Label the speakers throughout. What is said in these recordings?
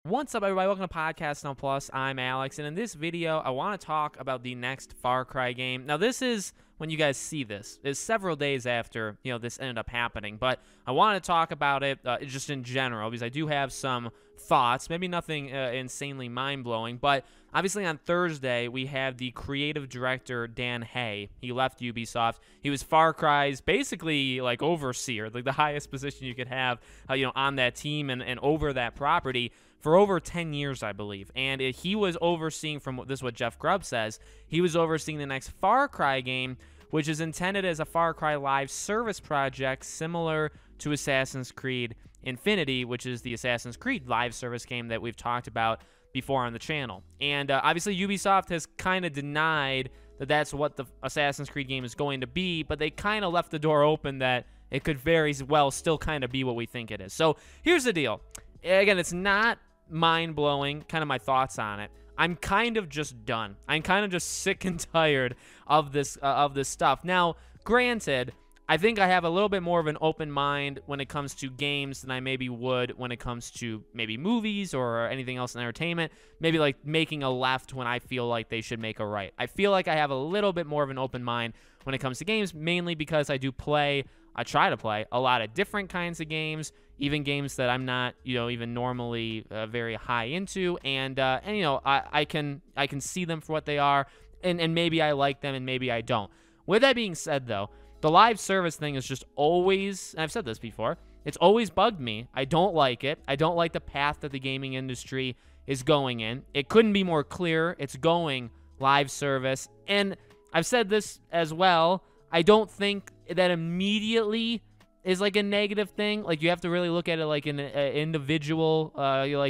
Speaker 1: What's up, everybody? Welcome to Podcast No Plus. I'm Alex, and in this video, I want to talk about the next Far Cry game. Now, this is, when you guys see this, is several days after, this ended up happening, but I want to talk about it just in general, because I do have some thoughts, maybe nothing insanely mind-blowing, but obviously on Thursday, we have the creative director, Dan Hay. He left Ubisoft. He was Far Cry's basically, like, overseer, like the highest position you could have, on that team and over that property for over 10 years, I believe. And he was overseeing, this is what Jeff Grubb says, he was overseeing the next Far Cry game, which is intended as a Far Cry live service project similar to Assassin's Creed Infinity, which is the Assassin's Creed live service game that we've talked about before on the channel. And obviously Ubisoft has kind of denied that that's what the Assassin's Creed game is going to be, but they kind of left the door open that it could very well still kind of be what we think it is. So here's the deal. Again, it's not mind-blowing, kind of my thoughts on it. I'm kind of just done. I'm kind of just sick and tired of this stuff. Now, granted, I think I have a little bit more of an open mind when it comes to games than I maybe would when it comes to maybe movies or anything else in entertainment. Maybe like making a left when I feel like they should make a right. I feel like I have a little bit more of an open mind when it comes to games, mainly because I try to play a lot of different kinds of games, even games that I'm not, even normally very high into, and I can see them for what they are, and maybe I like them and maybe I don't. With that being said, though, the live service thing is just always, and I've said this before, it's always bugged me. I don't like it. I don't like the path that the gaming industry is going in. It couldn't be more clear. It's going live service, and I've said this as well. I don't think that immediately is like a negative thing. Like, you have to really look at it like an individual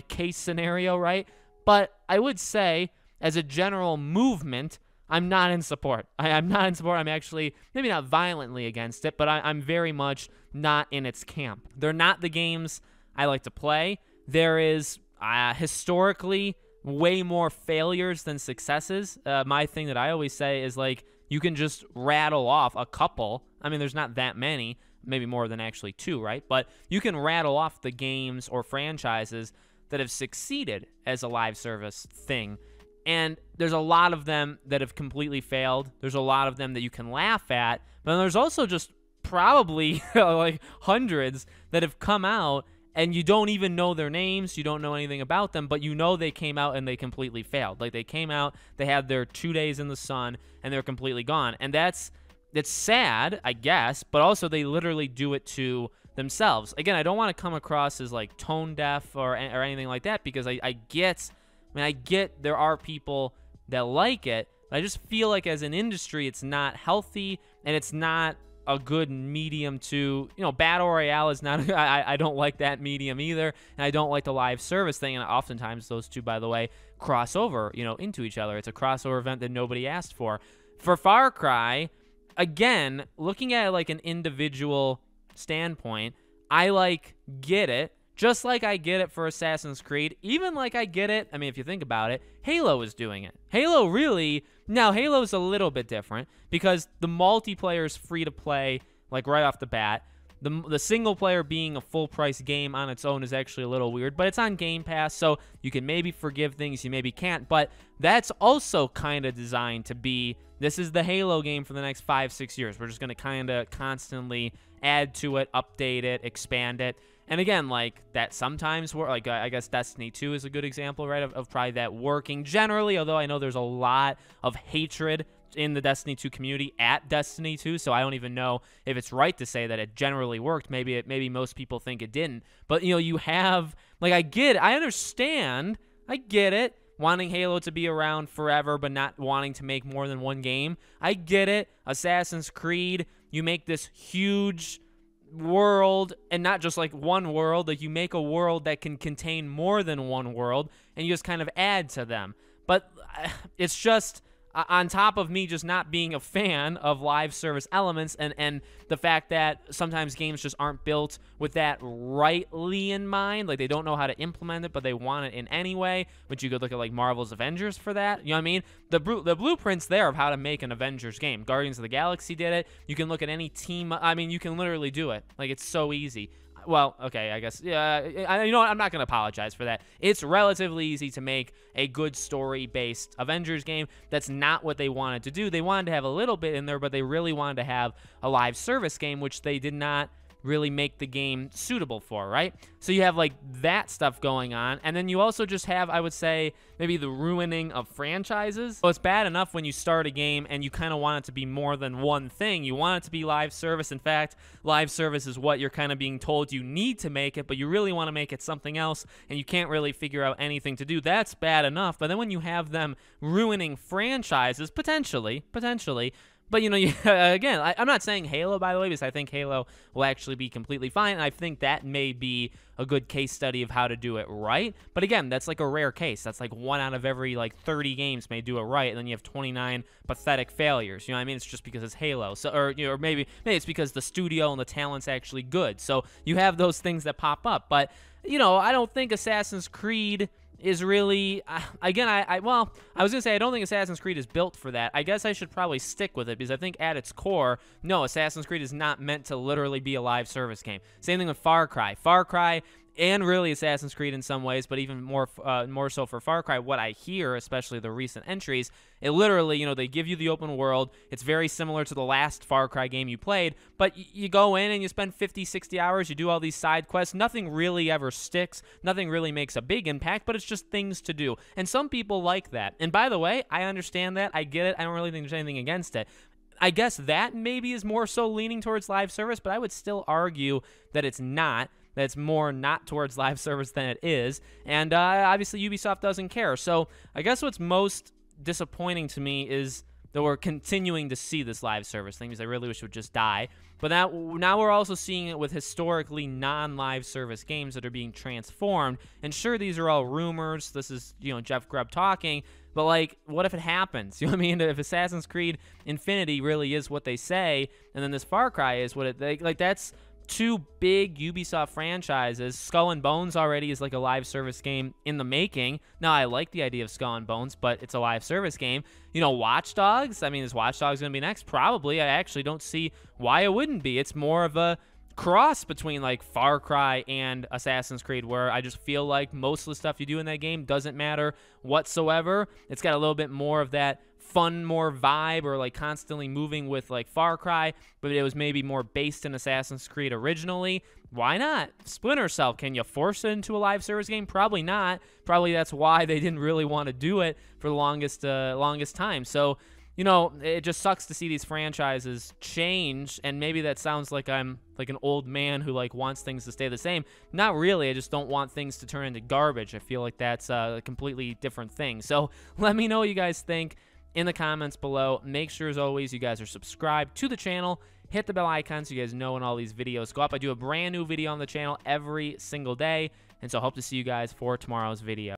Speaker 1: case scenario, right? But I would say, as a general movement, I'm not in support. I'm not in support. I'm actually maybe not violently against it, but I'm very much not in its camp. They're not the games I like to play. There is historically way more failures than successes. My thing that I always say is, like, you can just rattle off a couple. I mean, there's not that many, maybe more than actually two, right? But you can rattle off the games or franchises that have succeeded as a live service thing. And there's a lot of them that have completely failed. There's a lot of them that you can laugh at. But then there's also just probably like hundreds that have come out and you don't even know their names, you don't know anything about them, but they came out and they completely failed. Like, they came out, they had their 2 days in the sun, and they're completely gone. And it's sad, I guess, but also they literally do it to themselves. Again, I don't want to come across as, like, tone deaf or anything like that, because I get there are people that like it, but I just feel like as an industry, it's not healthy, and it's not a good medium to, Battle Royale is not, I don't like that medium either, and I don't like the live service thing, and oftentimes those two, by the way, cross over, into each other. It's a crossover event that nobody asked for. For Far Cry, again, looking at it like an individual standpoint, I, get it, just like I get it for Assassin's Creed, even like I get it, I mean, if you think about it, Halo is doing it. Now Halo's a little bit different because the multiplayer is free to play, like, right off the bat. The single player being a full price game on its own is actually a little weird, but it's on Game Pass, so you can maybe forgive things you maybe can't, but that's also kind of designed to be, this is the Halo game for the next 5-6 years. We're just going to kind of constantly add to it, update it, expand it. And again, like, that sometimes I guess Destiny 2 is a good example, right, of probably that working generally, although I know there's a lot of hatred in the Destiny 2 community at Destiny 2, so I don't even know if it's right to say that it generally worked. Maybe most people think it didn't. But, you have, like, I get it, wanting Halo to be around forever but not wanting to make more than one game. I get it. Assassin's Creed, you make this huge world, and not just like one world, like you make a world that can contain more than one world, and you just kind of add to them. But it's just on top of me just not being a fan of live service elements and the fact that sometimes games just aren't built with that rightly in mind. Like, they don't know how to implement it, but they want it in any way, which you could look at, like, Marvel's Avengers for that. You know what I mean? The blueprint's there of how to make an Avengers game. Guardians of the Galaxy did it. You can look at any team. I mean, you can literally do it. Like, it's so easy. well, okay, I guess, yeah, you know what, I'm not going to apologize for that. It's relatively easy to make a good story-based Avengers game. That's not what they wanted to do. They wanted to have a little bit in there, but they really wanted to have a live service game, which they did not really make the game suitable for, right? So you have like that stuff going on, and then you also just have, I would say, maybe the ruining of franchises. So it's bad enough when you start a game and you kind of want it to be more than one thing. You want it to be live service. In fact, live service is what you're kind of being told you need to make it, but you really want to make it something else, and you can't really figure out anything to do. That's bad enough. But then when you have them ruining franchises, potentially, but, you know, again, I'm not saying Halo, by the way, because I think Halo will actually be completely fine, and I think that may be a good case study of how to do it right. But again, that's like a rare case. That's like 1 out of every, like, 30 games may do it right, and then you have 29 pathetic failures. You know what I mean? It's just because it's Halo. So, or, you know, or maybe it's because the studio and the talent's actually good. So you have those things that pop up. But, you know, I don't think Assassin's Creed is really, again, I was going to say I don't think Assassin's Creed is built for that. I guess I should probably stick with it because I think at its core, no, Assassin's Creed is not meant to literally be a live service game. Same thing with Far Cry. Far Cry and really Assassin's Creed in some ways, but even more so for Far Cry, what I hear, especially the recent entries, it literally, you know, they give you the open world. It's very similar to the last Far Cry game you played, but you go in and you spend 50, 60 hours, you do all these side quests. Nothing really ever sticks. Nothing really makes a big impact, but it's just things to do. And some people like that. And by the way, I understand that. I get it. I don't really think there's anything against it. I guess that maybe is more so leaning towards live service, but I would still argue that it's not. That's more not towards live service than it is. And obviously Ubisoft doesn't care. So I guess what's most disappointing to me is that we're continuing to see this live service thing, because I really wish it would just die. But now we're also seeing it with historically non-live service games that are being transformed. And sure, these are all rumors. This is, you know, Jeff Grubb talking. But, like, what if it happens? You know what I mean? If Assassin's Creed Infinity really is what they say, and then this Far Cry is what it... Like, that's 2 big Ubisoft franchises. Skull and Bones already is like a live service game in the making. Now, I like the idea of Skull and Bones, but it's a live service game. You know, Watch Dogs, I mean, is Watch Dogs going to be next? Probably. I actually don't see why it wouldn't be. It's more of a cross between like Far Cry and Assassin's Creed, where I just feel like most of the stuff you do in that game doesn't matter whatsoever. It's got a little bit more of that fun, more vibe, or like constantly moving with like Far Cry, but it was maybe more based in Assassin's Creed originally. Why not? Splinter Cell, can you force it into a live service game? Probably not. Probably that's why they didn't really want to do it for the longest time. So, you know, it just sucks to see these franchises change, and maybe that sounds like I'm like an old man who like wants things to stay the same. Not really. I just don't want things to turn into garbage. I feel like that's a completely different thing. So let me know what you guys think in the comments below. Make sure, as always, you guys are subscribed to the channel. Hit the bell icon so you guys know when all these videos go up. I do a brand new video on the channel every single day, and so I hope to see you guys for tomorrow's video.